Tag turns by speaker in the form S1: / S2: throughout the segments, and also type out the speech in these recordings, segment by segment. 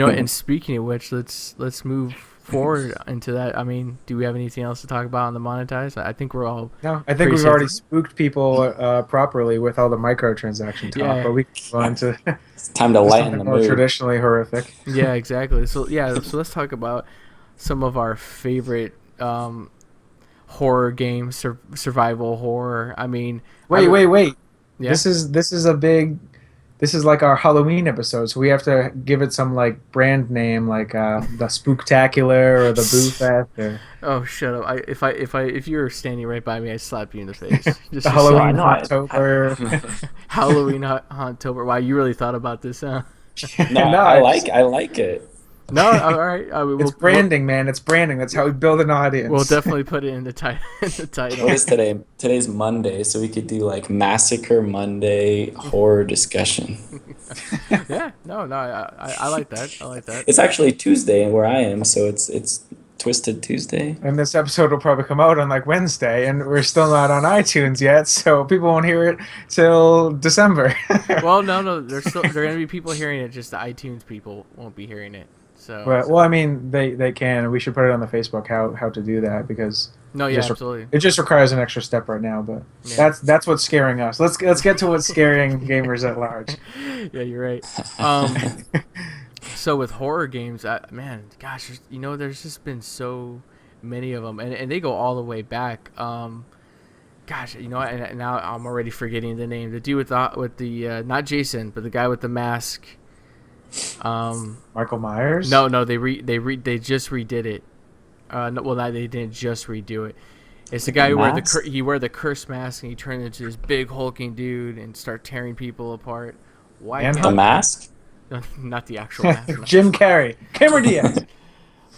S1: And speaking of which, let's move forward into that. I mean, do we have anything else to talk about on the monetize? I think we're all
S2: No, I think
S1: pretty
S2: we've
S1: safe.
S2: already spooked people properly with all the microtransaction talk,
S1: Yeah,
S2: but we can go on
S3: It's time to
S2: to
S3: lighten
S2: something
S3: the
S2: more
S3: mood.
S2: traditionally horrific.
S1: yeah, exactly. So let's talk about some of our favorite horror games, survival horror. I mean, I
S2: Wait, wait, wait.
S1: yeah.
S2: This is a big. This is like our Halloween episode, so we have to give it some like brand name, like the Spooktacular or the Boo Fest or
S1: Oh, shut up! If you were standing right by me, I'd slap you in the face.
S2: the
S1: Just so
S3: No, I
S1: you
S2: Halloween
S3: know.
S1: know.
S2: Hottober.
S1: Halloween October. Wow, you really thought about this, huh?
S3: No,
S2: No,
S3: I like it.
S1: No, all right.
S2: it's branding, man. It's branding. That's how we build an
S1: we'll
S2: audience.
S1: definitely put it in the title. In the
S3: What
S1: title.
S3: is today? Today's Monday, so we could do like Massacre Monday horror discussion.
S1: Yeah. No. No. I like that. I like that.
S3: It's actually Tuesday where I am, so it's Twisted Tuesday.
S2: And this episode will probably come out on like Wednesday, and we're still not on iTunes yet, so people won't hear it till December.
S1: Well, no, no. There gonna be people hearing it. Just the iTunes people won't be hearing it. So
S2: But well, I mean, they can. We should put it on the Facebook how to do that because
S1: no.
S2: it
S1: Yeah.
S2: just
S1: Absolutely.
S2: it just requires an extra step right now. But
S1: Yeah.
S2: that's what's scaring us. Let's get to what's scaring gamers at large.
S1: Yeah. You're right. Um. So with horror games, man, gosh, there's just been so many of them, and they go all the way back. Gosh, and now I'm already forgetting the name. The dude with the not Jason, but the guy with the mask.
S2: Michael Myers.
S1: No, they just redid it. No, well, they didn't just redo it. It's the
S3: The
S1: guy who
S3: mask?
S1: he wear the curse mask and he turned into this big hulking dude and start tearing people apart. Why
S2: Manhunt?
S3: The
S1: can't
S3: Mask?
S1: not the actual mask? No.
S2: Jim Carrey, Cameron Diaz.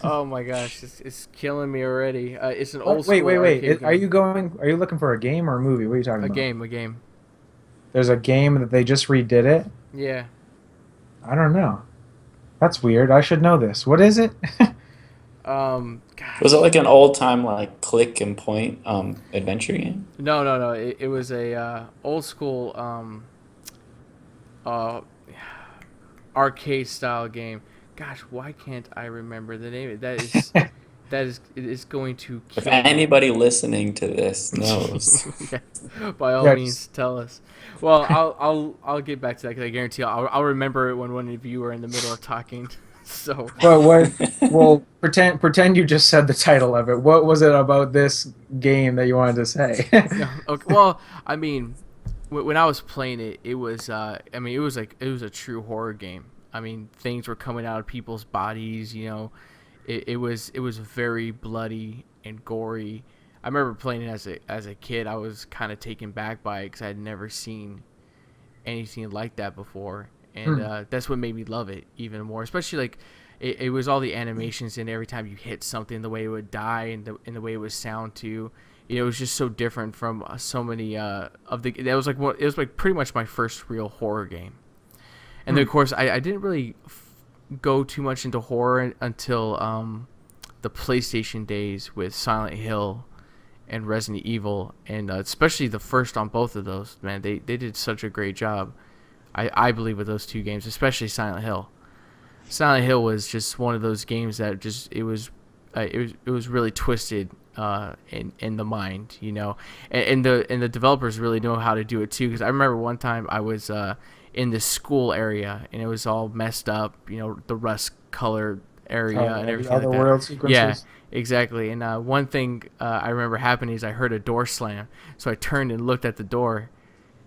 S1: Oh my gosh, it's killing me already. It's an
S2: What?
S1: old
S2: Wait,
S1: school
S2: wait, wait.
S1: arcade
S2: Are
S1: game.
S2: you going? Are you looking for a game or a movie? What are you talking
S1: A
S2: about?
S1: game, a game.
S2: There's a game that they just redid it.
S1: Yeah.
S2: I don't know. That's weird. I should know this. What is it?
S3: Was
S1: Gosh.
S3: it like an old time like click and point adventure game?
S1: No, no, no. It was a old school uh, arcade style game. Gosh, why can't I remember the name? It is going to
S3: If
S1: kill me.
S3: anybody listening to this knows.
S1: Yeah, by all
S2: Yeah,
S1: means, tell us. Well, I'll get back to that because I guarantee I'll remember it when one of you are in the middle of talking. So,
S2: Well, what? Well, pretend you just said the title of it. What was it about this game that you wanted to say?
S1: no, okay, well, I mean, when I was playing it, it was I mean, it was a true horror game. I mean, things were coming out of people's bodies. It was very bloody and gory. I remember playing it as a kid. I was kind of taken back by it because I had never seen anything like that before, and
S2: Hmm.
S1: that's what made me love it even more. Especially like it was all the animations and every time you hit something, the way it would die and the way it would sound too. It was just so different from so many of the. That was like it was like pretty much my first real horror game, and then of course I didn't really go too much into horror until the PlayStation days with Silent Hill and Resident Evil, and especially the first on both of those. Man, they did such a great job. I believe with those two games, especially Silent Hill. Silent Hill was just one of those games that just it was really twisted in the mind, and the developers really know how to do it too. Because I remember one time I was in this school area and it was all messed up, the rust colored area and
S2: The
S1: everything like
S2: other
S1: that.
S2: world
S1: Yeah,
S2: sequences.
S1: exactly. And one thing I remember happening is I heard a door slam, so I turned and looked at the door,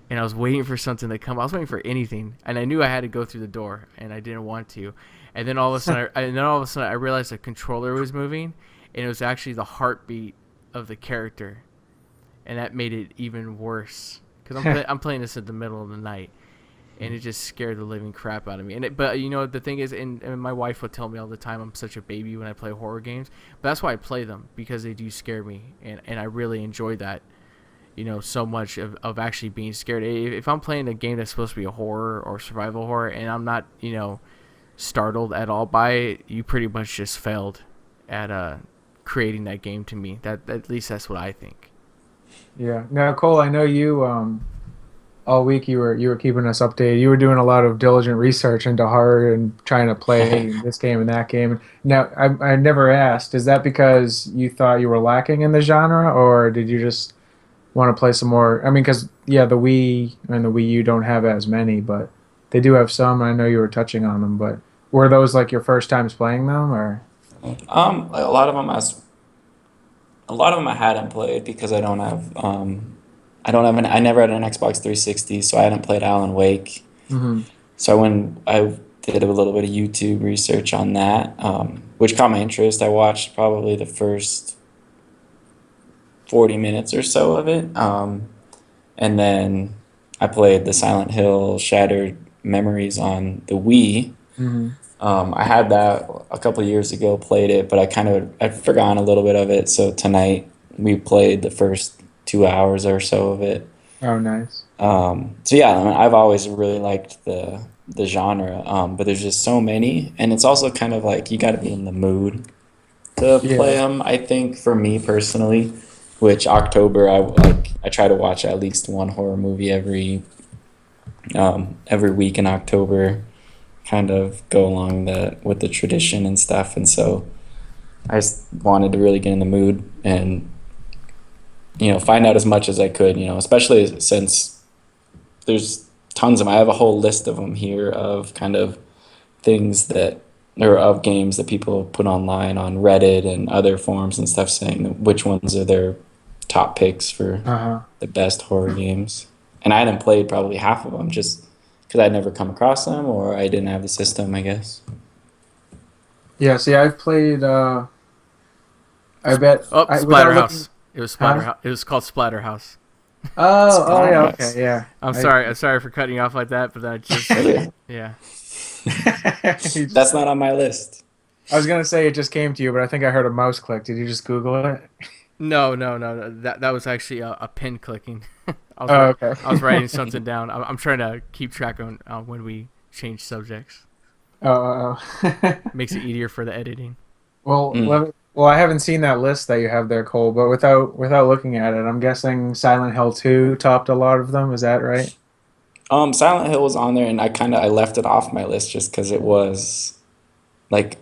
S1: and I was waiting for something to come. I was waiting for anything, and I knew I had to go through the door, and I didn't want to. And then all of a sudden, I realized the controller was moving, and it was actually the heartbeat of the character, and that made it even worse. Because I'm playing this in the middle of the night, and it just scared the living crap out of me. But the thing is, and my wife would tell me all the time, I'm such a baby when I play horror games. But that's why I play them, because they do scare me, and I really enjoy that. So much of actually being scared. If I'm playing a game that's supposed to be a horror or survival horror and I'm not, startled at all by it, you pretty much just failed at creating that game to me. That at least that's what I think.
S2: Yeah. Now, Cole, I know you all week you were keeping us updated. You were doing a lot of diligent research into horror and trying to play this game and that game. Now, I never asked, is that because you thought you were lacking in the genre, or did you just want to play some more? I mean, because yeah, the Wii and the Wii U don't have as many, but they do have some. I know you were touching on them, but were those like your first times playing them, or?
S3: A lot of them I hadn't played because I don't have I never had an Xbox 360, so I hadn't played Alan Wake.
S2: Hmm.
S3: So I did a little bit of YouTube research on that, which caught my interest. I watched probably the first 40 minutes or so of it. And then I played the Silent Hill Shattered Memories on the Wii.
S2: Hmm.
S3: I had that a couple of years ago, played it, but I'd forgotten a little bit of it. So tonight we played the first 2 hours or so of it.
S2: Oh, nice.
S3: So yeah, I mean, I've always really liked the genre, but there's just so many, and it's also kind of like you got to be in the mood to play
S2: Yeah.
S3: them. I think for me personally, which October I try to watch at least one horror movie every week in October, kind of go along the with the tradition and stuff, and so I just wanted to really get in the mood and find out as much as I could, especially since there's tons of them. I have a whole list of them here of kind of things that or of games that people put online on Reddit and other forums and stuff saying which ones are their top picks for
S2: Uh-huh.
S3: the best horror games. And I hadn't played probably half of them just because I'd never come across them or I didn't have the system, I guess.
S2: Yeah, see, I've played. I bet.
S1: Oh,
S2: Without looking.
S1: Splatterhouse. It was
S2: Huh?
S1: Splatterhouse. It was called Splatterhouse.
S2: Oh, yeah, okay,
S3: Splatterhouse.
S2: yeah.
S1: I'm sorry. I'm sorry for cutting you off like that, but then I just
S3: Really?
S1: yeah.
S3: That's not on my list.
S2: I was gonna say it just came to you, but I think I heard a mouse click. Did you just Google it?
S1: No, no, no, no. That was actually a pin clicking.
S2: Oh, okay.
S1: I was writing something down. I'm trying to keep track on when we change subjects.
S2: Oh.
S1: Makes it easier for the editing.
S2: Well,
S3: Mm.
S2: I haven't seen that list that you have there, Cole. But without looking at it, I'm guessing Silent Hill 2 topped a lot of them. Is that right?
S3: Silent Hill was on there, and I left it off my list just because it was like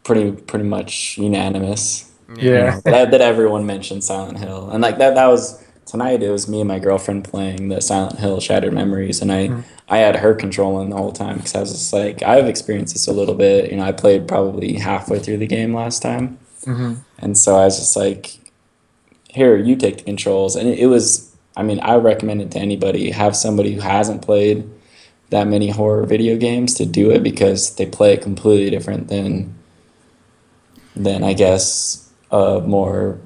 S3: pretty much unanimous.
S2: Yeah.
S3: That everyone mentioned Silent Hill, and like that was tonight. It was me and my girlfriend playing the Silent Hill Shattered Memories, and
S2: Mhm.
S3: I had her controlling the whole time because I was just like I've experienced this a little bit. I played probably halfway through the game last time,
S2: Hmm.
S3: and so I was just like, here, you take the controls, and it was. I mean, I recommend it to anybody. Have somebody who hasn't played that many horror video games to do it because they play it completely different than I guess a more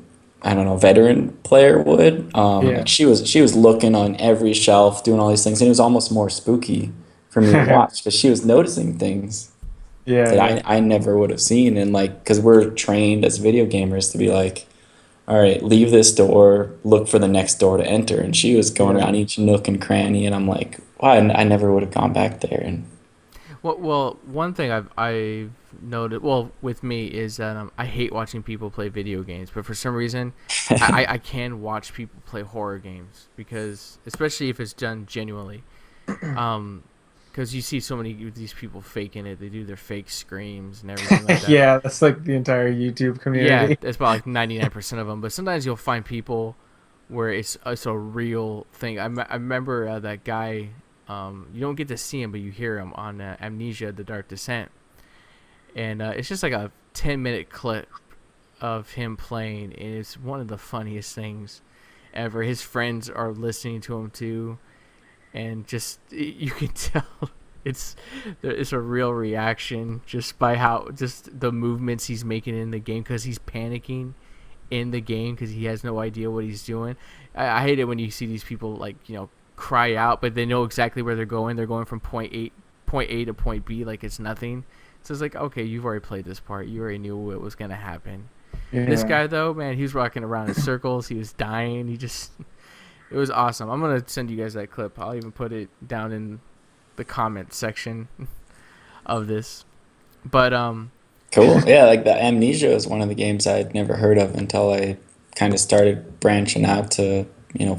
S3: I don't know veteran player would.
S2: Yeah.
S3: Like she was looking on every shelf, doing all these things, and it was almost more spooky for me to watch because she was noticing things
S2: Yeah.
S3: that
S2: Yeah.
S3: I never would have seen, and like because we're trained as video gamers to be like, all right, leave this door, look for the next door to enter, and she was going
S2: Yeah.
S3: around each nook and cranny, and I'm like, wow, I never would have gone back there, and
S1: Well, one thing I've noted, well, with me is that I hate watching people play video games, but for some reason, I can watch people play horror games because, especially if it's done genuinely, because you see so many of these people faking it. They do their fake screams and everything like that.
S2: Yeah, that's like the entire YouTube
S1: Yeah,
S2: community.
S1: it's about like 99% of them. But sometimes you'll find people where it's a real thing. I remember that guy. You don't get to see him, but you hear him on Amnesia: The Dark Descent, and it's just like a 10-minute clip of him playing, and it's one of the funniest things ever. His friends are listening to him too, and just you can tell it's a real reaction just by how just the movements he's making in the game because he's panicking in the game because he has no idea what he's doing. I hate it when you see these people like cry out, but they know exactly where they're going. They're going from point A to point B like it's nothing. So it's like, okay, you've already played this part. You already knew what was gonna happen. This
S2: Yeah.
S1: guy though, man, he was rocking around in circles. He was dying. It was awesome. I'm gonna send you guys that clip. I'll even put it down in the comment section of this. But
S3: cool. Yeah, like the Amnesia is one of the games I'd never heard of until I kind of started branching out to,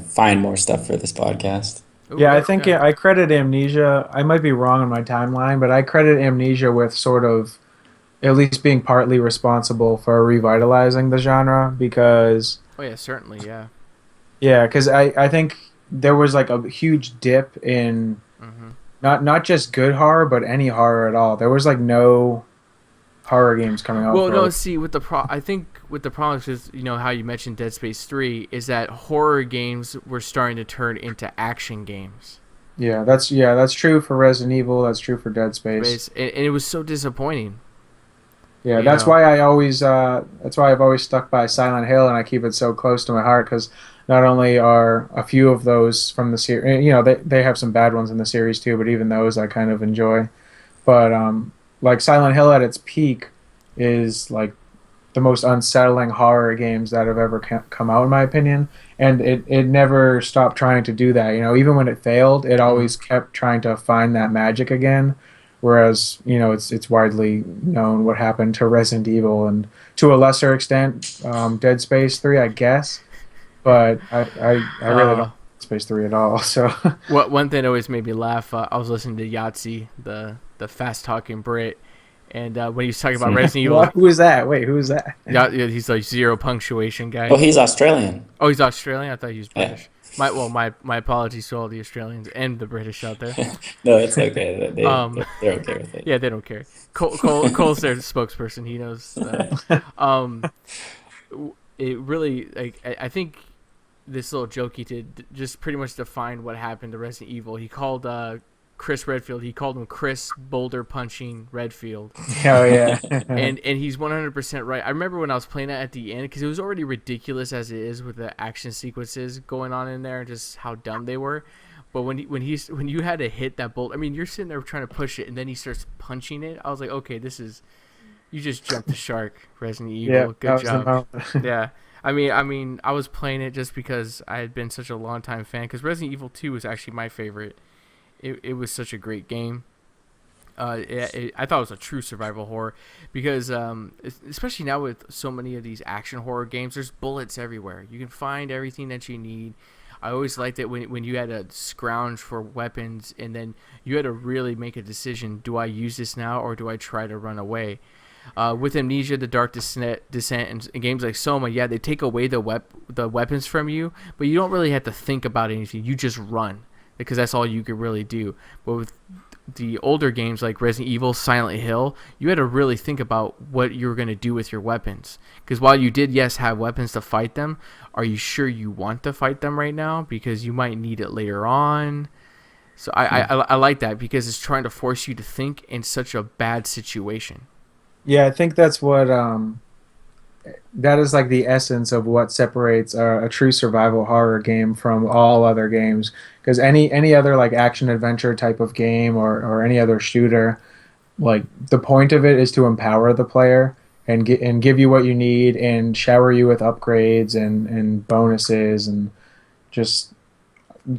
S3: find more stuff for this podcast.
S1: Ooh,
S2: Yeah, I think
S1: yeah.
S2: I credit Amnesia. I might be wrong on my timeline, but I credit Amnesia with sort of at least being partly responsible for revitalizing the genre because
S1: Oh yeah, certainly, yeah.
S2: yeah, because I think there was like a huge dip in
S1: Hmm.
S2: not just good horror, but any horror at all. There was like no horror games coming out
S1: Well,
S2: for
S1: no,
S2: like
S1: see, I think with the problems is, how you mentioned Dead Space 3 is that horror games were starting to turn into action games.
S2: yeah, that's true for Resident Evil. That's true for Dead Space.
S1: And it was so disappointing,
S2: Yeah,
S1: you know.
S2: that's why I've always stuck by Silent Hill and I keep it so close to my heart because not only are a few of those from the series, they have some bad ones in the series too, but even those I kind of enjoy. But like Silent Hill at its peak is like the most unsettling horror games that have ever come out in my opinion, and it never stopped trying to do that. Even when it failed, it
S1: Hmm.
S2: always kept trying to find that magic again. Whereas it's widely known what happened to Resident Evil and to a lesser extent Dead Space 3, I guess. But I really don't
S1: Uh,
S2: like Dead Space 3 at all. So
S1: what one thing that always made me laugh, I was listening to Yahtzee, the fast talking Brit, and when he was talking about Resident Evil,
S2: what? Who is that? Wait, who is that?
S1: Yeah, he's like zero punctuation
S3: Oh,
S1: guy.
S3: he's Australian.
S1: Oh, he's Australian. I thought he was
S3: Yeah.
S1: British. My apologies to all the Australians and the British out there.
S3: No, it's okay.
S1: Um,
S3: They're okay with it.
S1: yeah, they don't care. Cole's their spokesperson. He knows. Um, it really like I think this little joke he did just pretty much defined what happened to Resident Evil. He called Chris Redfield. He called him Chris Boulder Punching Redfield,
S2: Oh yeah.
S1: and he's 100% right. I remember when I was playing that at the end because it was already ridiculous as it is with the action sequences going on in there and just how dumb they were. But when you had to hit that bolt, I mean, you're sitting there trying to push it, and then he starts punching it. I was like, okay, this is you just jumped the shark, Resident
S2: Yeah,
S1: Evil.
S2: that
S1: Good
S2: was the
S1: job.
S2: moment.
S1: Yeah. I was playing it just because I had been such a long time fan. Because Resident Evil 2 was actually my favorite. It was such a great game. I thought it was a true survival horror because, especially now with so many of these action horror games, there's bullets everywhere. You can find everything that you need. I always liked it when you had to scrounge for weapons and then you had to really make a decision: do I use this now or do I try to run away? With Amnesia, The Dark Descent, and games like Soma, yeah, they take away the weapons from you, but you don't really have to think about anything. You just run because that's all you could really do. But with the older games like Resident Evil, Silent Hill, you had to really think about what you were going to do with your weapons. Because while you did, yes, have weapons to fight them, are you sure you want to fight them right now? Because you might need it later on. So I like that because it's trying to force you to think in such a bad situation.
S2: Yeah, I think that's what that is like the essence of what separates a true survival horror game from all other games. Because any other like action adventure type of game or any other shooter, like the point of it is to empower the player and give you what you need and shower you with upgrades and bonuses and just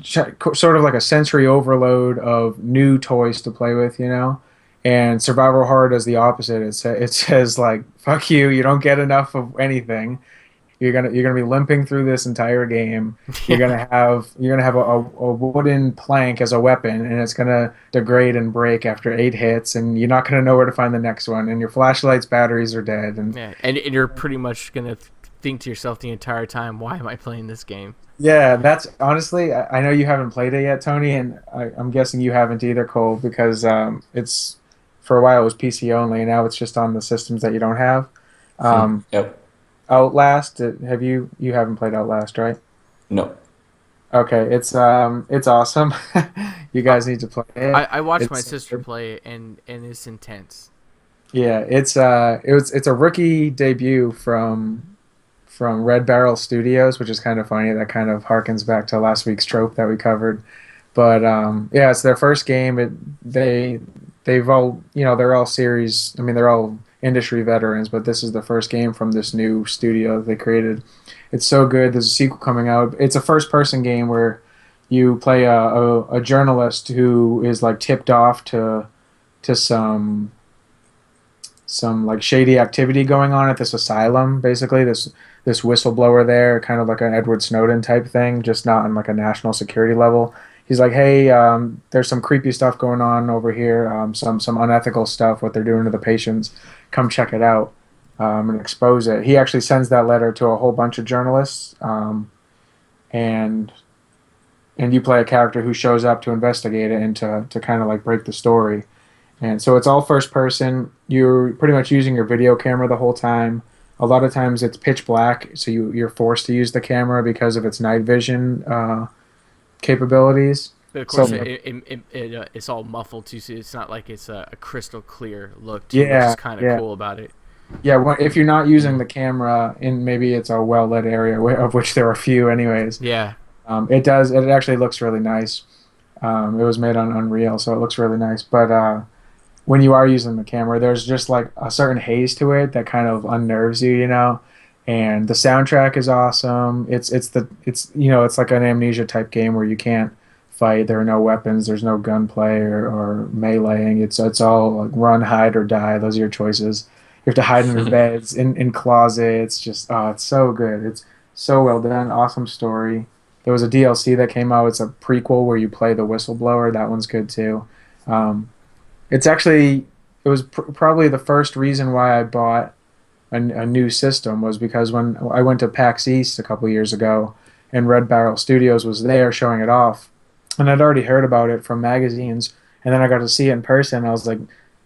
S2: sort of like a sensory overload of new toys to play with, And survival horror does the opposite. It says like, "Fuck you! You don't get enough of anything. You're gonna be limping through this entire game.
S1: Yeah.
S2: You're gonna have a wooden plank as a weapon, and it's gonna degrade and break after 8 hits, and you're not gonna know where to find the next one. And your flashlight's batteries are dead. And
S1: Yeah, and you're pretty much gonna think to yourself the entire time, "Why am I playing this game?"
S2: yeah, that's honestly, I know you haven't played it yet, Tony, and I'm guessing you haven't either, Cole, because it's for a while it was PC only, and now it's just on the systems that you don't have. Um,
S3: Yep.
S2: Outlast, you haven't played Outlast, right?
S3: No.
S2: Okay, it's awesome. You
S1: I
S2: guys need to play it.
S1: I watched my
S2: It's
S1: sister play it, and it's intense.
S2: yeah, it's a rookie debut from Red Barrel Studios, which is kind of funny. That kind of harkens back to last week's trope that we covered. But yeah, it's their first game. They've all they're all series. I mean, they're all industry veterans, but this is the first game from this new studio they created. It's so good. There's a sequel coming out. It's a first person game where you play a journalist who is like tipped off to some like shady activity going on at this asylum. Basically, this whistleblower there, kind of like an Edward Snowden type thing, just not on like a national security level. he's like, hey, there's some creepy stuff going on over here, some unethical stuff, what they're doing to the patients. Come check it out, and expose it. He actually sends that letter to a whole bunch of journalists, and you play a character who shows up to investigate it and to kind of like break the story. And so it's all first person. You're pretty much using your video camera the whole time. A lot of times it's pitch black, so you're forced to use the camera because of its night vision capabilities.
S1: But of course,
S2: So
S1: it's all muffled too, so it's not like it's a crystal clear look too, which
S2: yeah,
S1: is kind of
S2: yeah,
S1: cool about it.
S2: yeah. If you're not using the camera in maybe it's a well lit area, of which there are a few anyways,
S1: Yeah.
S2: it does. It actually looks really nice. It was made on Unreal, so it looks really nice. But when you are using the camera, there's just like a certain haze to it that kind of unnerves you, you know. And the soundtrack is awesome. It's like an Amnesia type game where you can't fight. There are no weapons. There's no gunplay or meleeing. It's all like run, hide, or die. Those are your choices. You have to hide under beds, in closets. Just it's so good. It's so well done. Awesome story. There was a DLC that came out. It's a prequel where you play the whistleblower. That one's good too. Um, it was probably the first reason why I bought a new system was because when I went to PAX East a couple years ago, and Red Barrel Studios was there showing it off, and I'd already heard about it from magazines, and then I got to see it in person. I was like,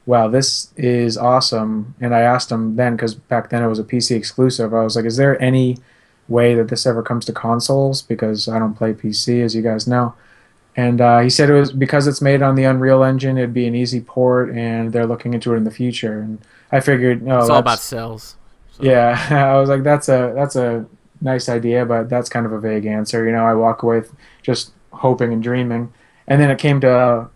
S2: "Wow, this is awesome!" And I asked him then, because back then it was a PC exclusive. I was like, "Is there any way that this ever comes to consoles? Because I don't play PC, as you guys know." And he said it was because it's made on the Unreal Engine. It'd be an easy port, and they're looking into it in the future. And I figured, no,
S1: It's all about sales. So.
S2: yeah. I was like, that's a nice idea, but that's kind of a vague answer. You know, I walk away just hoping and dreaming. And then it came to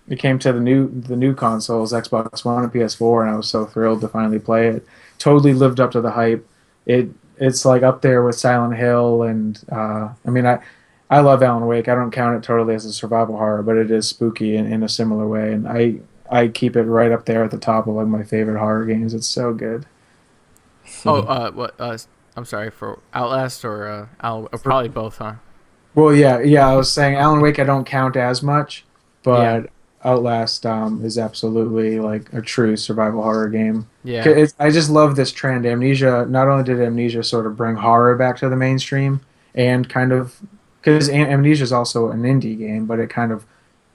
S2: the new consoles, Xbox One and PS4, and I was so thrilled to finally play it. Totally lived up to the hype. It's like up there with Silent Hill, and I mean, I love Alan Wake. I don't count it totally as a survival horror, but it is spooky in a similar way, and I keep it right up there at the top of like my favorite horror games. It's so good.
S1: Oh, what? I'm sorry, for Outlast or probably both, huh?
S2: Well, yeah. I was saying Alan Wake I don't count as much,
S1: Yeah.
S2: but Outlast is absolutely like a true survival horror game.
S1: Yeah.
S2: I just love this trend. Amnesia. Not only did Amnesia sort of bring horror back to the mainstream, and kind of because Amnesia is also an indie game, but it kind of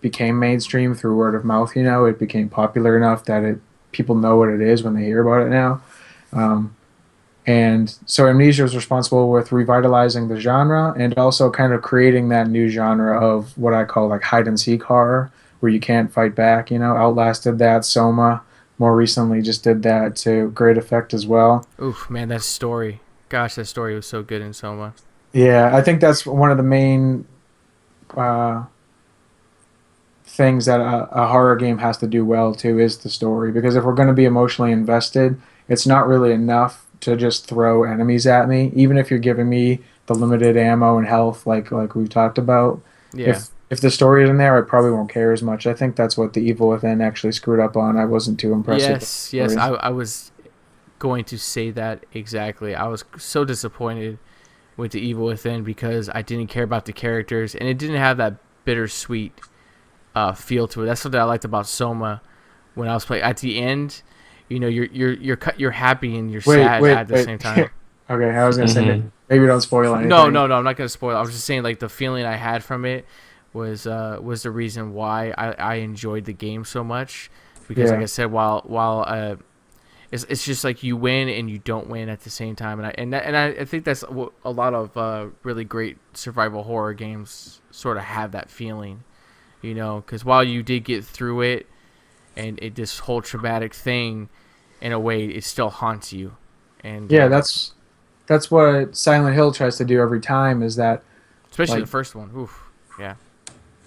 S2: became mainstream through word of mouth. You know, it became popular enough that people know what it is when they hear about it now. Um, and so Amnesia was responsible with revitalizing the genre and also kind of creating that new genre of what I call like hide and seek horror, where you can't fight back. You know, Outlast did that. Soma more recently just did that to great effect as well.
S1: Oof, man, that story. Gosh, that story was so good in Soma.
S2: Yeah, I think that's one of the main uh, things that a horror game has to do well too is the story. Because if we're going to be emotionally invested, it's not really enough to just throw enemies at me. Even if you're giving me the limited ammo and health, like we've talked about,
S1: Yeah.
S2: if the story isn't there, I probably won't care as much. I think that's what the Evil Within actually screwed up on. I wasn't too impressed. With the
S1: Yes.
S2: story.
S1: I was going to say that exactly. I was so disappointed with the Evil Within because I didn't care about the characters and it didn't have that bittersweet feel to it. That's something I liked about Soma when I was playing. At the end, you know, you're happy and you're sad at the same time.
S2: Okay, I was gonna say maybe don't spoil anything.
S1: No, I'm not gonna spoil. I was just saying like the feeling I had from it was the reason why I enjoyed the game so much because like I said, while it's just like you win and you don't win at the same time, and I think that's what a lot of really great survival horror games sort of have that feeling, you know, because while you did get through it and this whole traumatic thing, in a way, it still haunts you, and
S2: yeah, that's what Silent Hill tries to do every time. Is that
S1: especially
S2: like,
S1: the first one. Oof, yeah.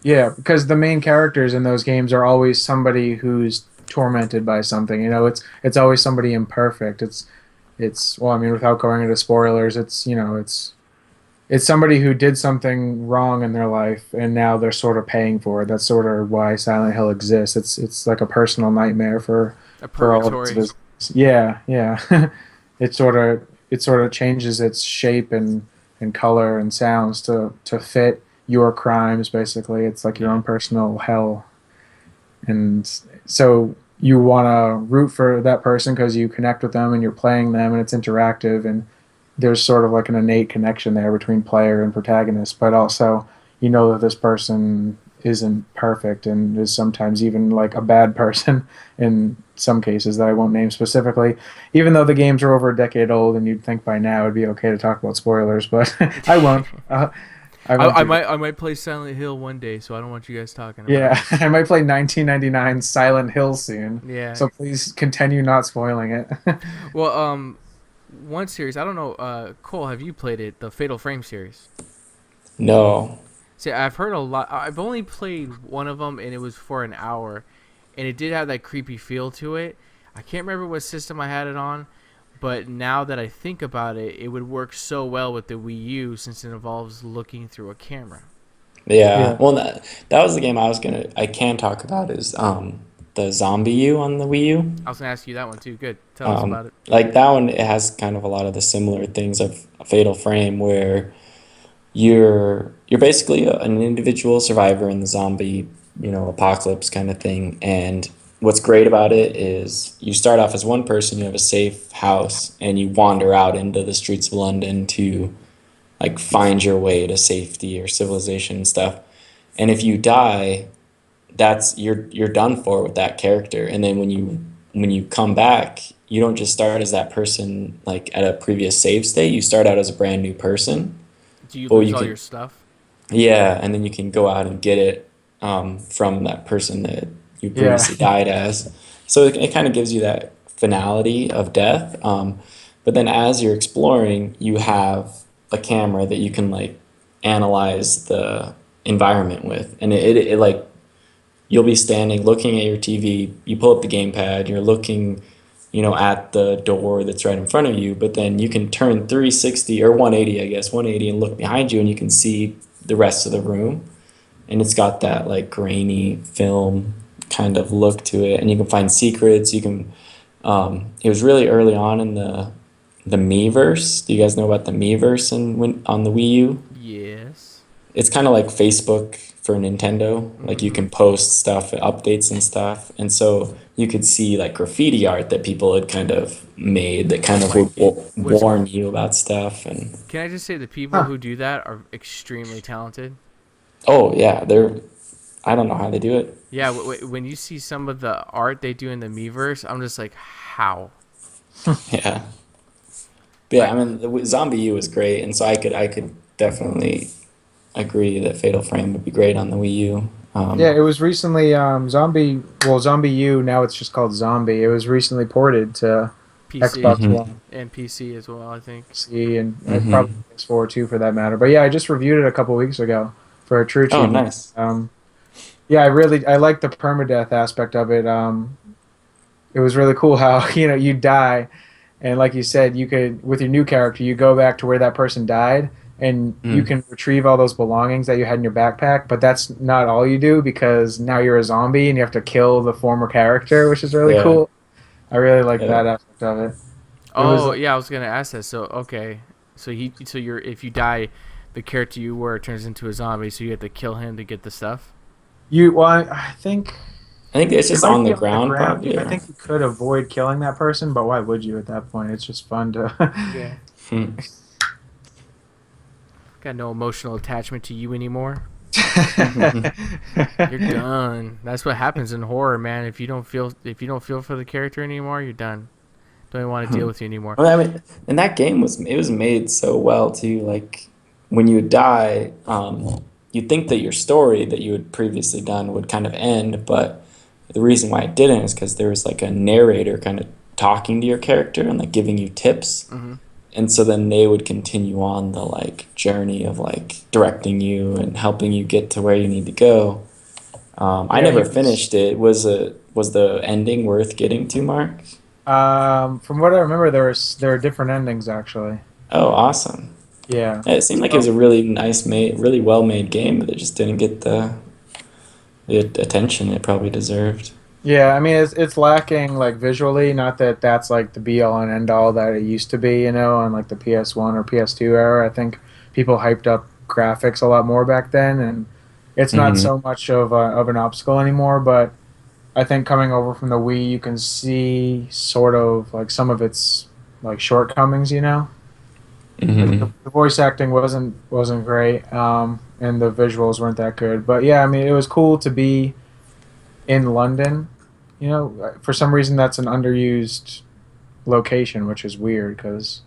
S2: yeah, because the main characters in those games are always somebody who's tormented by something. You know, it's always somebody imperfect. It's well, I mean, without going into spoilers, it's somebody who did something wrong in their life and now they're sort of paying for it. That's sort of why Silent Hill exists. It's like a personal nightmare for
S1: A
S2: all of
S1: purgatory.
S2: its visitors. Yeah. it sort of changes its shape and color and sounds to fit your crimes. Basically, it's like your own personal hell, and so you want to root for that person because you connect with them and you're playing them and it's interactive, and there's sort of like an innate connection there between player and protagonist, but also you know that this person isn't perfect and is sometimes even like a bad person in some cases that I won't name specifically, even though the games are over a decade old and you'd think by now it'd be okay to talk about spoilers, but I won't.
S1: I might play Silent Hill one day, so I don't want you guys talking about
S2: Yeah, I might play 1999 Silent Hill soon.
S1: Yeah.
S2: So please continue not spoiling it.
S1: Well, one series, I don't know, Cole, have you played it, the Fatal Frame series?
S3: No.
S1: See, I've heard a lot. I've only played one of them, and it was for an hour, and it did have that creepy feel to it. I can't remember what system I had it on, but now that I think about it, it would work so well with the Wii U since it involves looking through a camera.
S3: Yeah.
S2: Yeah.
S3: Well, that was the game I can talk about is the Zombie U on the Wii U.
S1: I was gonna ask you that one too. Good, tell us about it.
S3: Like that one, it has kind of a lot of the similar things of Fatal Frame, where you're basically an individual survivor in the zombie, apocalypse kind of thing. And what's great about it is you start off as one person, you have a safe house, and you wander out into the streets of London to like find your way to safety or civilization and stuff. And if you die, that's you're done for with that character. And then when you come back, you don't just start as that person like at a previous save state. You start out as a brand new person.
S1: Do you
S3: Or
S1: lose
S3: you
S1: all
S3: can
S1: your stuff?
S3: Yeah, and then you can go out and get it from that person that you previously died as. So it kind of gives you that finality of death. But then as you're exploring, you have a camera that you can like analyze the environment with, and it like you'll be standing looking at your TV. You pull up the gamepad, you're looking, at the door that's right in front of you, but then you can turn 360 or 180, I guess, 180 and look behind you and you can see the rest of the room. And it's got that like grainy film kind of look to it. And you can find secrets. You can, it was really early on in the Miiverse. Do you guys know about the Miiverse on the Wii U?
S1: Yes.
S3: It's kind of like Facebook for Nintendo. Like you can post stuff, updates and stuff. And so you could see like graffiti art that people had kind of made that kind of would warn you about stuff. And
S1: Can I just say the people who do that are extremely talented?
S3: oh yeah, I don't know how they do it.
S1: Yeah, when you see some of the art they do in the Miiverse, I'm just like, how?
S3: Yeah. But yeah, I mean, the Zombie U was great, and so I could definitely agree that Fatal Frame would be great on the Wii U.
S2: Yeah, it was recently Zombie U, now it's just called Zombie. It was recently ported to
S1: PC
S2: Xbox One,
S1: and PC as well, I think.
S2: PC, and probably PS4 too for that matter. But yeah, I just reviewed it a couple weeks ago for a True
S3: Oh,
S2: Team.
S3: nice.
S2: Yeah, I like the permadeath aspect of it. It was really cool how you die, and like you said, you could with your new character you go back to where that person died, and you can retrieve all those belongings that you had in your backpack. But that's not all you do because now you're a zombie and you have to kill the former character, which is really
S3: Yeah.
S2: cool. I really like
S3: Yeah.
S2: that aspect of it.
S1: Oh, yeah, I was gonna ask that. So okay, so if you die, the character you were turns into a zombie, so you have to kill him to get the stuff.
S2: I think
S3: I think it's just
S2: it might
S3: on
S2: be
S3: the ground, probably.
S2: I think you could avoid killing that person, but why would you at that point? It's just fun to.
S1: Yeah.
S3: Hmm.
S1: Got no emotional attachment to you anymore. You're done. That's what happens in horror, man. If you don't feel for the character anymore, you're done. Don't even want to deal with you anymore.
S3: Well, I mean, and that game was made so well too. Like when you would die, you'd think that your story that you had previously done would kind of end, but the reason why it didn't is because there was like a narrator kind of talking to your character and like giving you tips.
S1: Mm-hmm.
S3: And so then they would continue on the like journey of like directing you and helping you get to where you need to go. I never finished it. Was the ending worth getting to, Mark?
S2: From what I remember, there are different endings actually.
S3: Oh, awesome.
S2: Yeah.
S3: It seemed like it was a really really well made game, but it just didn't get the attention it probably deserved.
S2: Yeah, I mean it's lacking like visually. Not that that's like the be all and end all that it used to be, on like the PS1 or PS2 era. I think people hyped up graphics a lot more back then, and it's not
S3: Mhm.
S2: so much of an obstacle anymore. But I think coming over from the Wii, you can see sort of like some of its like shortcomings. Like
S3: Mhm.
S2: the voice acting wasn't great, and the visuals weren't that good. But yeah, I mean, it was cool to be in London. For some reason, that's an underused location, which is weird because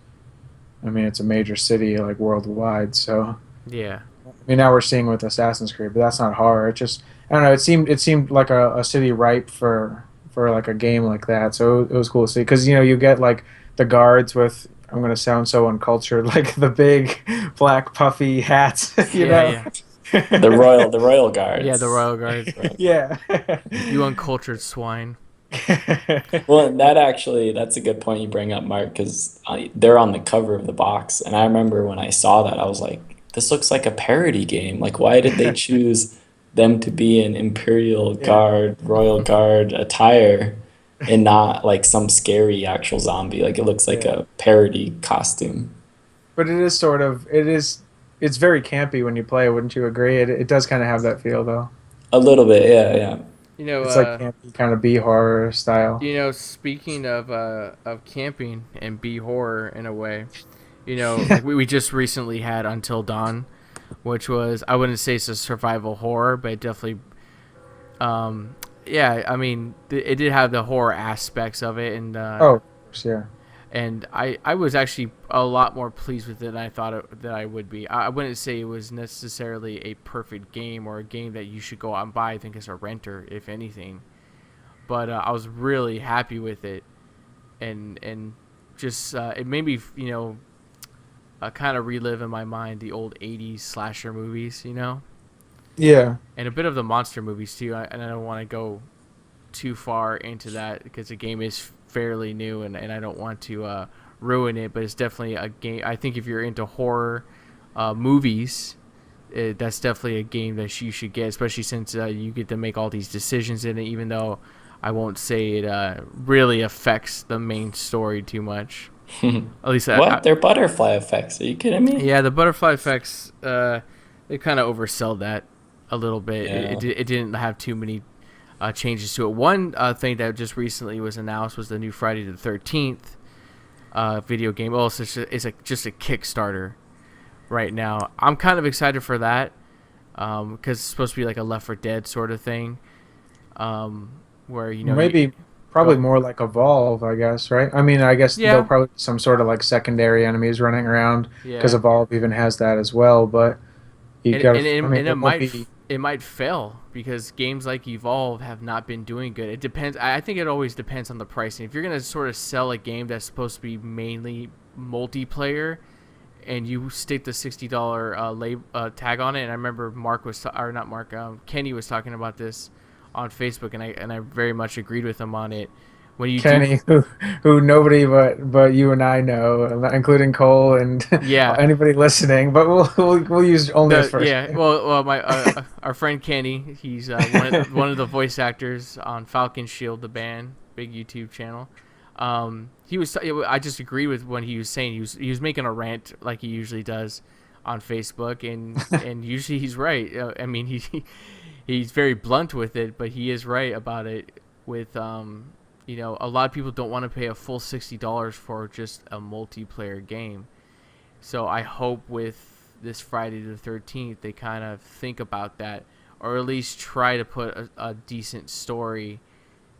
S2: I mean it's a major city like worldwide. So
S1: Yeah.
S2: I mean now we're seeing with Assassin's Creed, but that's not horror. It just I don't know. It seemed like a city ripe for like a game like that. So it was cool to see because you get like the guards with. I'm gonna sound so uncultured, like the big black puffy hats,
S1: Yeah, yeah.
S3: The Royal
S1: Yeah, the
S3: Guards.
S1: Royal Guards.
S2: Yeah.
S1: You uncultured swine.
S3: Well, that's a good point you bring up, Mark, because they're on the cover of the box, and I remember when I saw that, I was like, "This looks like a parody game. Like, why did they choose them to be in Imperial
S2: Yeah.
S3: Guard, Royal Guard attire, and not like some scary actual zombie? Like, it looks like
S2: Yeah.
S3: a parody costume."
S2: But it's very campy when you play, wouldn't you agree? It does kind of have that feel though.
S3: A little bit, yeah, yeah.
S1: You know,
S2: It's like campy kind of B horror style.
S1: speaking of camping and B horror in a way, like we just recently had Until Dawn, which was, I wouldn't say it's a survival horror, but it definitely, yeah, I mean, it did have the horror aspects of it,
S2: Oh, of course, yeah.
S1: and I was actually a lot more pleased with it than I thought that I would be. I wouldn't say it was necessarily a perfect game or a game that you should go out and buy, I think, as a renter, if anything. But I was really happy with it, and just it made me, kind of relive in my mind the old '80s slasher movies,
S2: Yeah.
S1: and a bit of the monster movies too. And I don't want to go too far into that because the game is fairly new, and I don't want to ruin it. But it's definitely a game. I think if you're into horror movies, that's definitely a game that you should get, especially since you get to make all these decisions in it. Even though I won't say it really affects the main story too much. At least
S3: What? They're butterfly effects. Are you kidding me?
S1: yeah, the butterfly effects. They kind of oversell that a little bit.
S3: Yeah.
S1: It didn't have too many changes to it. One thing that just recently was announced was the new Friday the 13th video game. Well, it's just a Kickstarter right now. I'm kind of excited for that because it's supposed to be like a Left 4 Dead sort of thing, where
S2: Maybe probably more like Evolve, I guess, right? I mean, I guess
S1: Yeah.
S2: there'll probably be some sort of like secondary enemies running around because
S1: yeah,
S2: Evolve even has that as well. But you
S1: and,
S2: gotta,
S1: and, it,
S2: I mean,
S1: and
S2: it won't be.
S1: it might fail because games like Evolve have not been doing good. It depends. I think it always depends on the pricing. If you're gonna sort of sell a game that's supposed to be mainly multiplayer, and you stick the $60 tag on it, and I remember Kenny was talking about this on Facebook, and I very much agreed with him on it. When you
S2: Kenny, who nobody but you and I know, including Cole and
S1: Yeah.
S2: anybody listening. But we'll use only his first name.
S1: well, my our friend Kenny, he's one of the voice actors on Falcon Shield, the band, big YouTube channel. I just agreed with what he was saying. He was making a rant like he usually does on Facebook, and usually he's right. I mean, he's very blunt with it, but he is right about it. With a lot of people don't want to pay a full $60 for just a multiplayer game. So I hope with this Friday the 13th they kind of think about that, or at least try to put a decent story.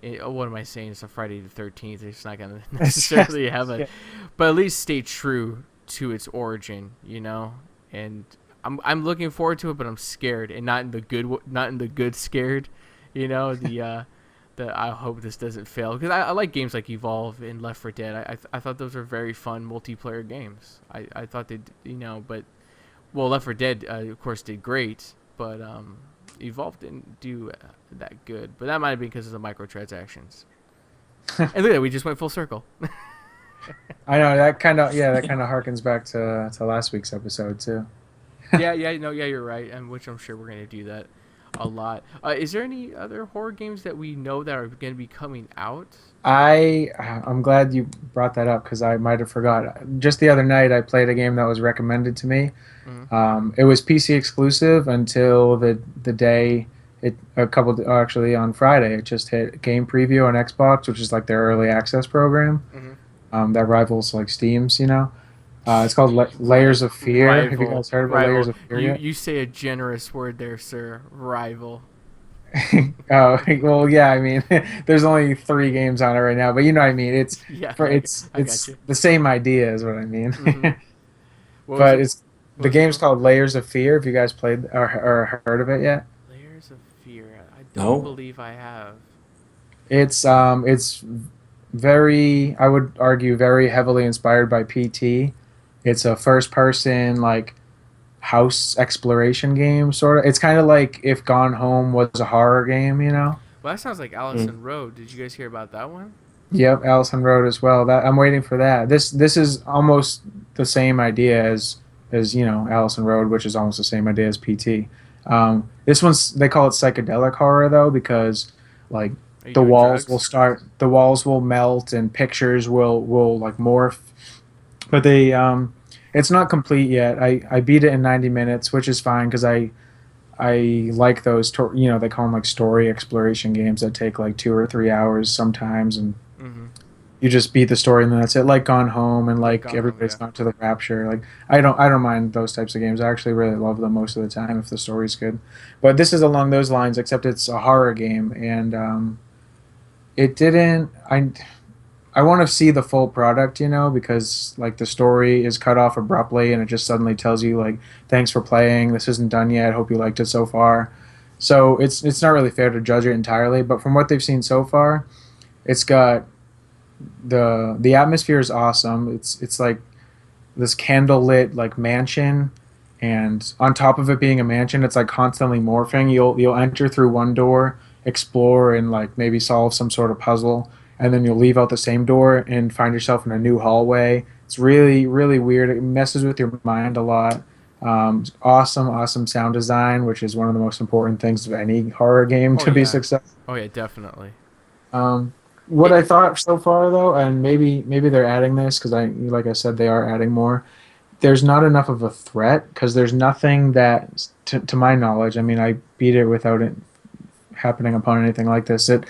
S1: What am I saying? It's a Friday the 13th. It's not going to necessarily have it, but at least stay true to its origin, And I'm looking forward to it, but I'm scared, and not in the good scared, that I hope this doesn't fail, because I like games like Evolve and Left 4 Dead. I thought those were very fun multiplayer games. I thought but Left 4 Dead of course did great, but Evolve didn't do that good. But that might have been because of the microtransactions. And look at that, we just went full circle.
S2: I know that kind of harkens back to last week's episode too.
S1: Yeah, you're right, and which I'm sure we're gonna do that. a lot. Is there any other horror games that we know that are going to be coming out?
S2: I'm glad you brought that up because I might have forgot. Just the other night, I played a game that was recommended to me.
S1: Mhm.
S2: It was PC exclusive until the day actually on Friday it just hit game preview on Xbox, which is like their early access program.
S1: Mhm.
S2: That rivals like Steam's. It's called Layers of Fear. Have you
S1: Rival,
S2: guys heard of Layers
S1: rival.
S2: of Fear
S1: You
S2: yet?
S1: you say a generous word there, sir. Rival.
S2: Oh well, yeah. I mean, there's only 3 games on it right now, but you know what I mean.
S1: Yeah, I got
S2: It's
S1: you.
S2: the same idea, is what I mean.
S1: Mhm. What was
S2: But
S1: it?
S2: it's
S1: What
S2: the
S1: was it
S2: game's
S1: called?
S2: called Layers of Fear. Have you guys played or heard of it yet?
S1: Layers of Fear. I don't
S3: No.
S1: believe I have.
S2: It's very, I would argue, very heavily inspired by PT. It's a first person like house exploration game sort of. It's kind of like if Gone Home was a horror game.
S1: Well, that sounds like
S3: Mm.
S1: Allison Road. Did you guys hear about that one?
S2: Yep, Allison Road as well. That I'm waiting for that. This is almost the same idea as Allison Road, which is almost the same idea as PT. This one's they call it psychedelic horror though because like
S1: Are you doing drugs?
S2: the walls will melt and pictures will like morph. But it's not complete yet. I beat it in 90 minutes, which is fine because I like those they call them like story exploration games that take like 2 or 3 hours sometimes, and
S1: Mm-hmm.
S2: you just beat the story and then that's it. Like Gone Home and
S1: Like
S2: like
S1: Gone Home,
S2: Everybody's
S1: yeah.
S2: Gone to the Rapture. Like I don't mind those types of games. I actually really love them most of the time if the story's good. But this is along those lines, except it's a horror game, and it didn't. I want to see the full product, because like the story is cut off abruptly and it just suddenly tells you like, thanks for playing. This isn't done yet. Hope you liked it so far. So it's not really fair to judge it entirely, but from what they've seen so far, it's got the atmosphere is awesome. It's like this candlelit like mansion, and on top of it being a mansion, it's like constantly morphing. You'll enter through one door, explore, and like maybe solve some sort of puzzle, and then you'll leave out the same door and find yourself in a new hallway. It's really really weird. It messes with your mind a lot. Awesome sound design, which is one of the most important things of any horror game
S1: Oh
S2: to be
S1: yeah.
S2: successful.
S1: Oh yeah, definitely.
S2: Um, what
S1: It,
S2: I thought so far, though, and maybe they're adding this because like I said, they are adding more. There's not enough of a threat because there's nothing that, to my knowledge, I mean, I beat it without it happening upon anything like this. It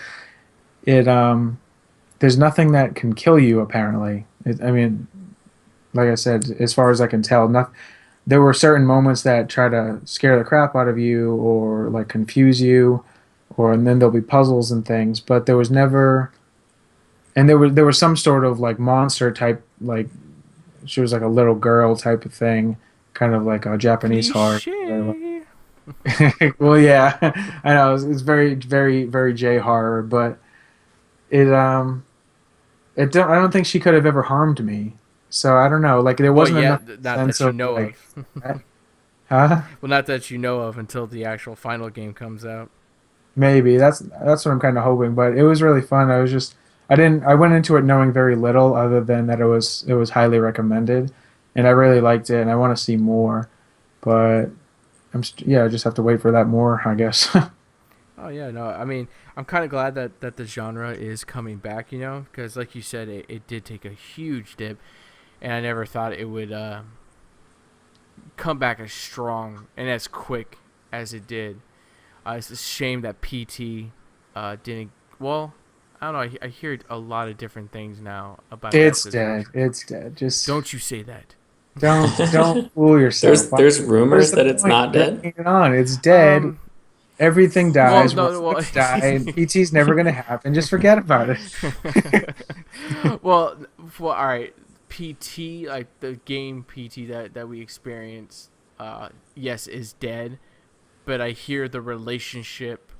S2: there's nothing that can kill you apparently. I mean, like I said, as far as I can tell, there were certain moments that try to scare the crap out of you or like confuse you, and then there'll be puzzles and things, but there was never. And there was some sort of like monster type, like she was like a little girl type of thing, kind of like a Japanese horror.
S1: cliche.
S2: Well, yeah, I know it's very very very J horror, but it I don't think she could have ever harmed me. So I don't know, like there
S1: Well,
S2: wasn't
S1: yeah,
S2: enough
S1: not
S2: sense
S1: that you
S2: of
S1: know
S2: like,
S1: of.
S2: huh?
S1: Well, not that you know of until the actual final game comes out.
S2: Maybe that's what I'm kind of hoping, but it was really fun. I went into it knowing very little other than that it was highly recommended, and I really liked it, and I want to see more. But I just have to wait for that more, I guess.
S1: Oh yeah, no, I mean, I'm kind of glad that the genre is coming back, because like you said, it did take a huge dip, and I never thought it would come back as strong and as quick as it did. It's a shame that PT didn't. Well, I don't know. I hear a lot of different things now about that
S2: It's dead.
S1: situation.
S2: It's dead. Just
S1: Don't you say that.
S2: don't fool yourself.
S3: There's
S2: What is
S3: rumors
S2: the
S3: that it's
S2: point
S3: not
S2: of
S3: dead.
S2: dragging it on? It's dead.
S1: Um.
S2: Everything
S1: Well,
S2: dies.
S1: no. Well.
S2: Robots die. PT's never gonna happen. Just forget about it.
S1: well. Well. All right. PT, like the game PT that we experienced, yes, is dead. But I hear the relationship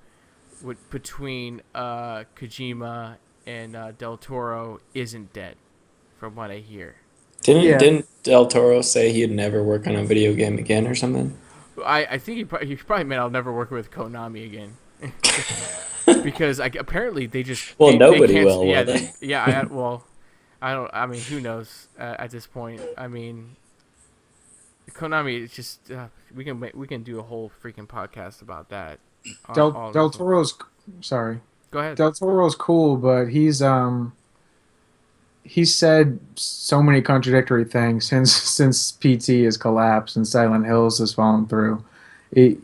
S1: between Kojima and Del Toro isn't dead, from what I hear.
S3: Didn't
S2: Yeah.
S3: didn't Del Toro say he'd never work on a video game again or something?
S1: I think he probably meant I'll never work with Konami again. Because apparently they just
S3: Well,
S1: they
S3: nobody
S1: can't,
S3: will,
S1: yeah
S3: will they?
S1: well I don't, I mean, who knows at this point. I mean, Konami, it's just we can do a whole freaking podcast about that.
S2: Del
S1: all
S2: Del
S1: those ones.
S2: Toro's sorry.
S1: Go ahead.
S2: Del Toro's cool, but he's said so many contradictory things since PT has collapsed and Silent Hills has fallen through. He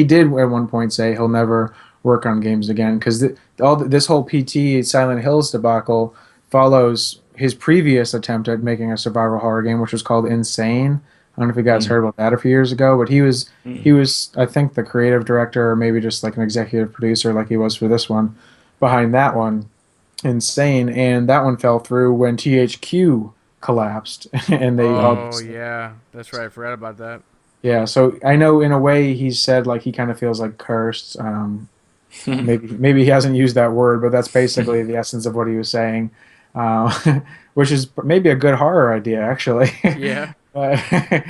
S2: did at one point say he'll never work on games again because this whole PT Silent Hills debacle follows his previous attempt at making a survival horror game, which was called Insane. I don't know if you guys
S3: Mm.
S2: heard about that a few years ago, but
S3: Mm.
S2: he was I think the creative director or maybe just like an executive producer like he was for this one behind that one Insane, and that one fell through when THQ collapsed, and they all
S1: Oh yeah, that's right. I forgot about that.
S2: yeah. So I know in a way he said like he kind of feels like cursed. Maybe he hasn't used that word, but that's basically the essence of what he was saying, which is maybe a good horror idea actually.
S1: Yeah.
S2: but,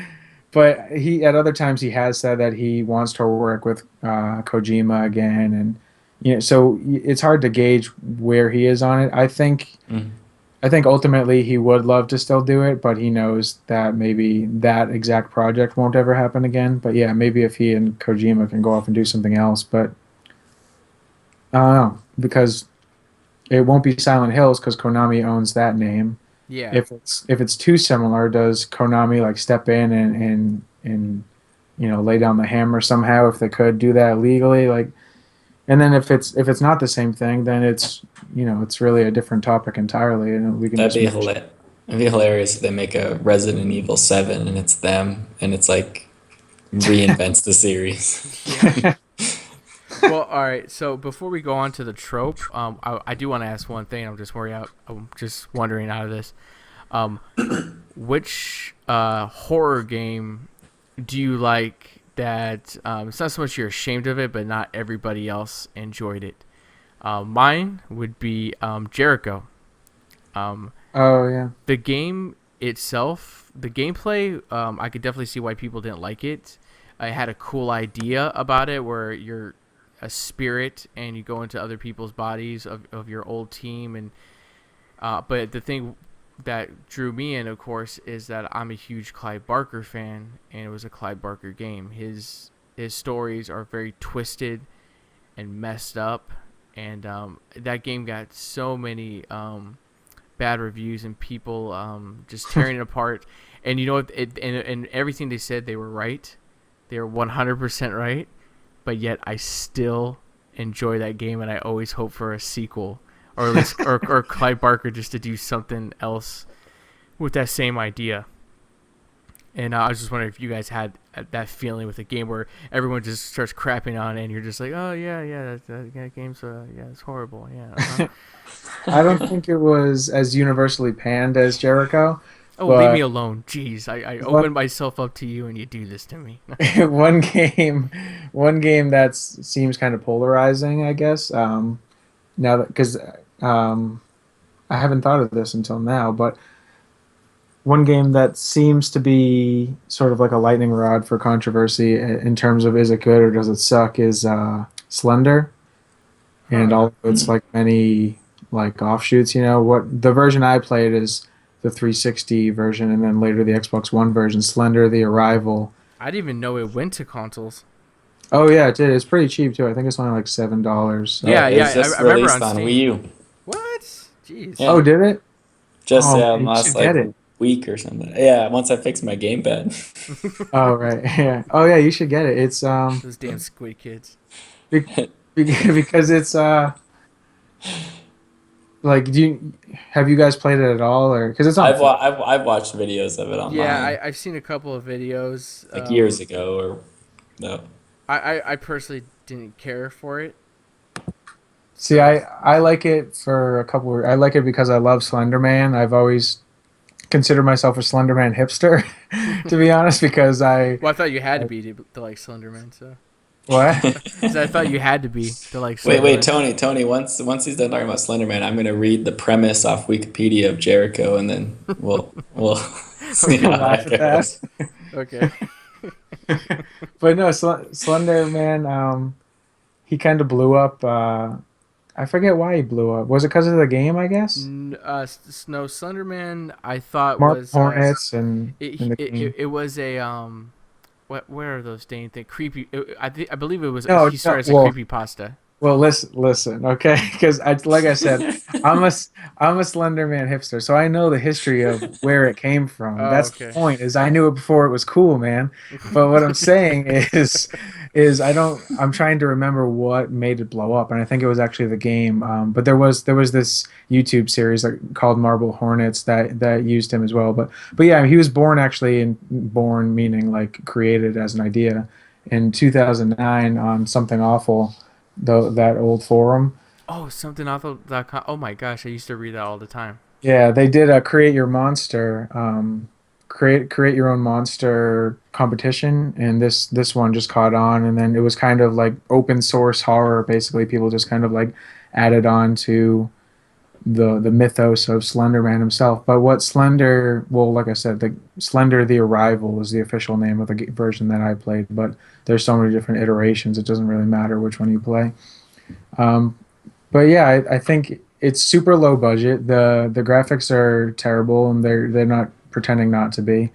S2: but he at other times he has said that he wants to work with Kojima again, and so it's hard to gauge where he is on it.
S3: Mm.
S2: I think ultimately he would love to still do it, but he knows that maybe that exact project won't ever happen again. But yeah, maybe if he and Kojima can go off and do something else, but I don't know because it won't be Silent Hills because Konami owns that name.
S1: Yeah.
S2: If it's too similar, does Konami like step in and lay down the hammer somehow if they could do that legally like and then if it's not the same thing then it's really a different topic entirely and we can
S3: That'd
S2: just
S3: be It'd be hilarious if they make a Resident Evil 7 and it's them and it's like reinvents the series.
S1: Yeah. Well, all right. So before we go on to the trope, I do want to ask one thing. I'm just wondering out of this, um, which horror game do you like that? It's not so much you're ashamed of it, but not everybody else enjoyed it. Mine would be Jericho.
S2: Oh yeah.
S1: The game itself, the gameplay, I could definitely see why people didn't like it. I had a cool idea about it where you're a spirit and you go into other people's bodies of your old team and but the thing that drew me in of course is that I'm a huge Clive Barker fan and it was a Clive Barker game. His stories are very twisted and messed up and that game got so many bad reviews and people just tearing it apart and you know what and everything they said they were right. They were 100% right. But yet I still enjoy that game, and I always hope for a sequel, or at least, or Clive Barker just to do something else with that same idea. And I was just wondering if you guys had that feeling with a game where everyone just starts crapping on it, and you're just like, oh yeah, that game's it's horrible, yeah. Uh-huh.
S2: I don't think it was as universally panned as Jericho.
S1: Oh,
S2: But
S1: leave me alone, jeez. I opened myself up to you, and you do this to me.
S2: one game that seems kind of polarizing, I guess. Now that because I haven't thought of this until now, but one game that seems to be sort of like a lightning rod for controversy in terms of is it good or does it suck is Slender, and all of its like many like offshoots. What the version I played is the 360 version, and then later the Xbox One version, Slender: The Arrival.
S1: I didn't even know it went to consoles.
S2: Oh yeah, it did. It's pretty cheap too. I think it's only like $7.
S1: Yeah,
S3: It was just
S1: I remember
S3: released
S1: on
S3: on
S1: Steam.
S3: Wii U.
S1: What? Jeez.
S3: Yeah.
S2: Oh, did it?
S3: Just
S2: Oh, you
S3: last
S2: should
S3: like
S2: get it.
S3: week or something. Yeah, once I fixed my gamepad.
S2: Oh right, yeah. Oh yeah, you should get it. It's
S1: Those damn Squid Kids.
S2: because it's like have you guys played it at all or because it's on
S3: I've watched videos of it online
S1: Yeah, I've seen a couple of videos.
S3: like years ago or no.
S1: I personally didn't care for it.
S2: See, I like it for a couple. I like it because I love Slender Man. I've always considered myself a Slender Man hipster, to be honest, because
S1: Well, I thought you had to be to like Slenderman, so.
S2: what?
S1: 'Cause I thought you had to be to like
S3: Wait,
S1: Slenderman.
S3: Tony. Once he's done talking about Slenderman, I'm gonna read the premise off Wikipedia of Jericho, and then we'll see how
S2: Laugh
S3: that
S2: at that.
S3: goes.
S1: Okay.
S2: But no, Slender Man. He kind of blew up. I forget why he blew up. Was it because of the game? I guess.
S1: No, Slenderman. I thought
S2: Mark
S1: was
S2: Hornets and
S1: it,
S2: in the
S1: it,
S2: game.
S1: it, it was a where are those dang things? Creepy. I believe it was.
S2: No,
S1: He started as a
S2: well,
S1: creepypasta.
S2: Well, listen, okay? Because like I said, I'm a I'm a Slender Man hipster, so I know the history of where it came from.
S1: Oh,
S2: That's the
S1: okay.
S2: point. Is I knew it before it was cool, man. But what I'm saying is I don't. I'm trying to remember what made it blow up, and I think it was actually the game. But there was this YouTube series called Marble Hornets that used him as well. But yeah, he was born actually, in born meaning like created as an idea in 2009 on Something Awful, that old forum.
S1: Oh, somethingawful.com. Oh my gosh, I used to read that all the time.
S2: Yeah, they did a create your monster, create your own monster competition, and this one just caught on, and then it was kind of like open source horror. Basically, people just kind of like added on to the mythos of Slender Man himself. But what Slender, well, like I said, the Slender the Arrival is the official name of the version that I played. But there's so many different iterations; it doesn't really matter which one you play. Um, but yeah, I think it's super low budget. The graphics are terrible, and they're not pretending not to be,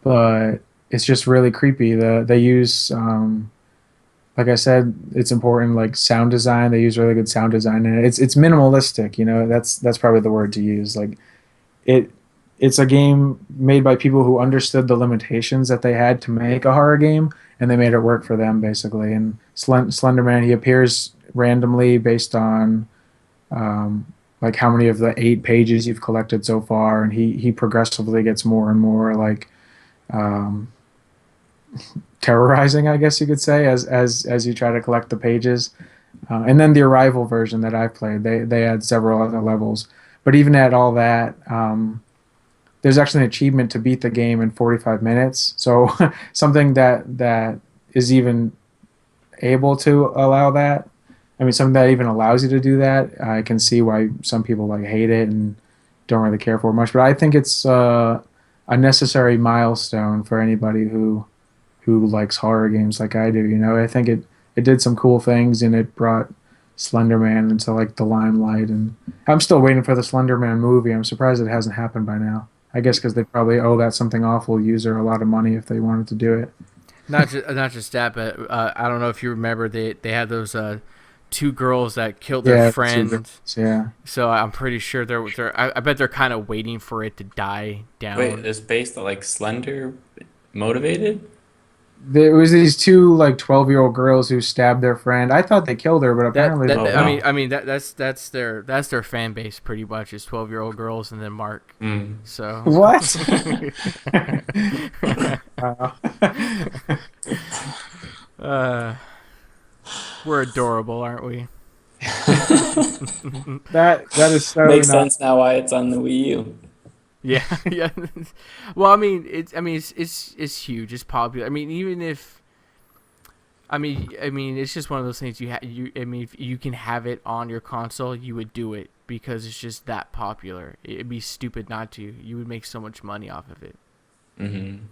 S2: but it's just really creepy. They use like I said, it's important like sound design. They use really good sound design, and it's minimalistic. You know, that's probably the word to use. Like it it's a game made by people who understood the limitations that they had to make a horror game, and they made it work for them basically. And Slenderman, he appears randomly based on like how many of the 8 pages you've collected so far, and he progressively gets more and more like um, terrorizing, I guess you could say, as you try to collect the pages. And then the Arrival version that I've played, they add several other levels. But even at all that, there's actually an achievement to beat the game in 45 minutes. So something that is even able to allow that. I mean, something that even allows you to do that. I can see why some people like hate it and don't really care for it much. But I think it's a necessary milestone for anybody who likes horror games like I do. You know, I think it did some cool things, and it brought Slenderman into like the limelight. And I'm still waiting for the Slenderman movie. I'm surprised it hasn't happened by now. I guess because they probably owe that Something Awful user a lot of money if they wanted to do it.
S1: Not just that, but I don't know if you remember they had those two girls that killed their friend.
S2: Yeah.
S1: So I'm pretty sure I bet they're kind of waiting for it to die down.
S3: Wait, it's based on like Slender motivated?
S2: There was these two like 12-year-old girls who stabbed their friend. I thought they killed her, but apparently
S3: Oh, wow.
S1: I mean that's their fan base pretty much is 12-year-old girls and then Mark.
S3: Mm.
S1: So
S2: what?
S1: we're adorable, aren't we?
S2: That is so
S3: Makes
S2: not.
S3: sense now why it's on the Wii U.
S1: Yeah, yeah. Well, it's huge. It's popular. I mean, even if I mean, it's just one of those things I mean, if you can have it on your console, you would do it because it's just that popular. It'd be stupid not to. You would make so much money off of it.
S3: Mm-hmm.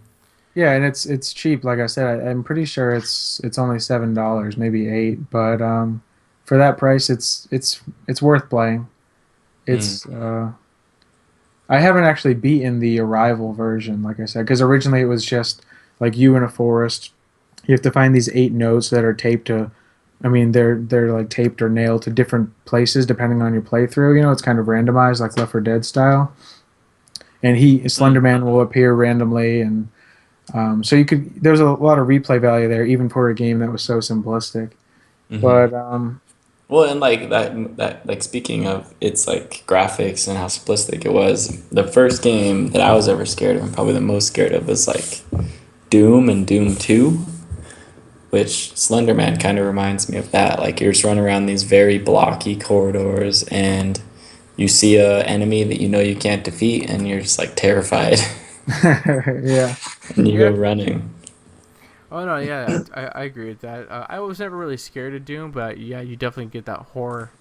S2: Yeah, and it's cheap. Like I said, I'm pretty sure it's only $7, maybe 8. But for that price, it's worth playing. It's I haven't actually beaten the Arrival version, like I said, because originally it was just like you in a forest. You have to find these 8 notes that are taped to. I mean, they're like taped or nailed to different places depending on your playthrough. You know, it's kind of randomized, like Left 4 Dead style. And Slenderman will appear randomly, and so there's a lot of replay value there, even for a game that was so simplistic.
S3: Mm-hmm.
S2: But
S3: Well, and like that like speaking of its like graphics and how simplistic it was, the first game that I was ever scared of, and probably the most scared of, was like Doom and Doom 2, which Slenderman kind of reminds me of that. Like you're just running around these very blocky corridors, and you see a enemy that you know you can't defeat, and you're just like terrified,
S2: yeah.
S3: and you
S1: Yeah.
S3: go running.
S1: Oh no, yeah, I agree with that. I was never really scared of Doom, but yeah, you definitely get that horror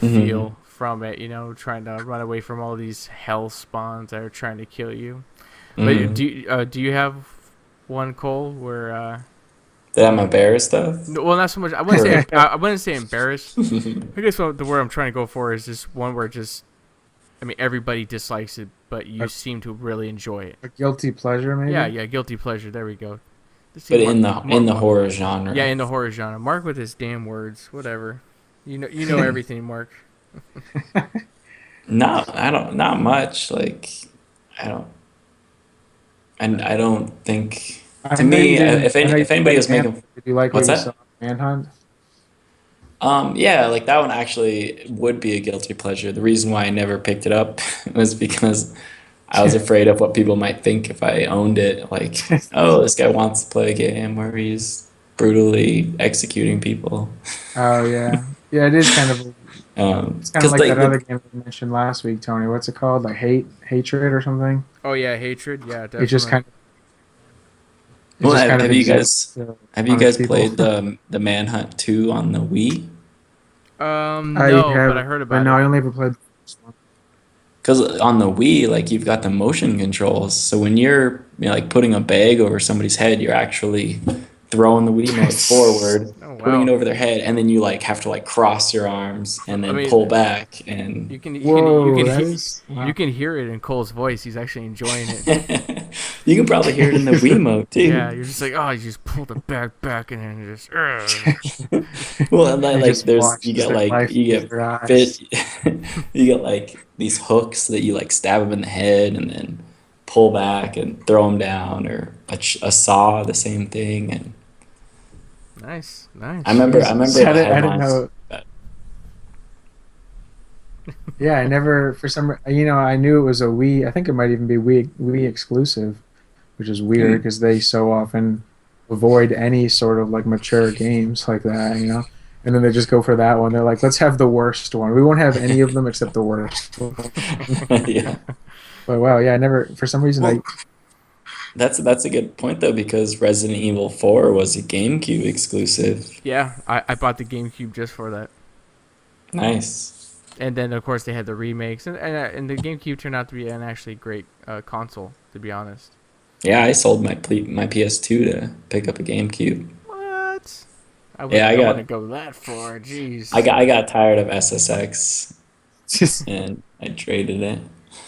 S1: feel from it. You know, trying to run away from all these hell spawns that are trying to kill you. But do you have one, Cole, where?
S3: Did I'm embarrassed stuff?
S1: No, well, not so much. I wouldn't say embarrassed. I guess the word I'm trying to go for is just one where just, I mean, everybody dislikes it, but you seem to really enjoy it.
S2: A guilty pleasure, maybe.
S1: Yeah, guilty pleasure. There we go. See,
S3: but in the
S1: Mark,
S3: horror genre.
S1: yeah, in the horror genre. Mark with his damn words, whatever. You know everything, Mark.
S3: No, I don't. Not much. Like, I don't. And I don't think.
S2: I
S3: To
S2: know you
S3: me,
S2: didn't. I know you
S3: if anybody
S2: played
S3: was
S2: Manhunt.
S3: making,
S2: Did you like what
S3: what's
S2: you saw
S3: that?
S2: in Manhunt?
S3: Yeah, like that one actually would be a guilty pleasure. The reason why I never picked it up was because I was afraid of what people might think if I owned it. Like, oh, this guy wants to play a game where he's brutally executing people.
S2: Oh yeah, yeah. It is kind of. It's kind of
S3: Because
S2: like that
S3: like
S2: other
S3: the
S2: game we mentioned last week, Tony. What's it called? Like hatred or something.
S1: Oh yeah, hatred. Yeah,
S2: It just
S1: definitely.
S2: kind of. It
S3: well,
S2: just kind of
S3: have you
S2: exists
S3: guys
S2: to
S3: have you
S2: punish
S3: guys
S2: people.
S3: played the Manhunt 2 on the Wii?
S2: I
S1: No, but I
S2: have,
S1: heard
S2: but
S1: about
S2: no,
S1: it.
S2: I only ever played the first one.
S3: Because on the Wii, like you've got the motion controls, so when you're, like putting a bag over somebody's head, you're actually throwing the Wiimote forward,
S1: Oh
S3: putting it
S1: wow.
S3: over their head, and then you like have to like cross your arms and
S1: I
S3: then
S1: mean,
S3: pull back, and
S2: Whoa, that is
S1: you
S2: wow.
S1: can hear it in Cole's voice. He's actually enjoying it.
S3: you can probably hear it in the Wiimote too.
S1: Yeah, you're just like, oh, you just pull the back and then just.
S3: Well, and
S2: You
S3: like
S2: just
S3: there's
S2: watch their life
S3: you
S2: through
S3: get
S2: their
S3: fit,
S2: eyes.
S3: you get like these hooks that you like stab them in the head and then pull back and throw them down, or a saw, the same thing. And
S1: Nice,
S3: I
S2: Jesus,
S3: remember the
S2: I didn't
S3: headlines.
S2: know. Yeah, I never for some. I knew it was a Wii. I think it might even be Wii exclusive, which is weird
S3: Hmm.
S2: because they so often avoid any sort of like mature games like that. And then they just go for that one. They're like, let's have the worst one. We won't have any of them except the worst one.
S3: Yeah.
S2: But wow, yeah, I never for some reason I
S3: Well, that's a good point though, because Resident Evil 4 was a GameCube exclusive.
S1: yeah, I bought the GameCube just for that.
S3: Nice.
S1: And then of course they had the remakes, and the GameCube turned out to be an actually great console, to be honest.
S3: Yeah, I sold my PS2 to pick up a GameCube.
S1: What?
S3: Yeah,
S1: I wouldn't go that far. Jeez.
S3: I got tired of SSX
S2: just
S3: and I traded it.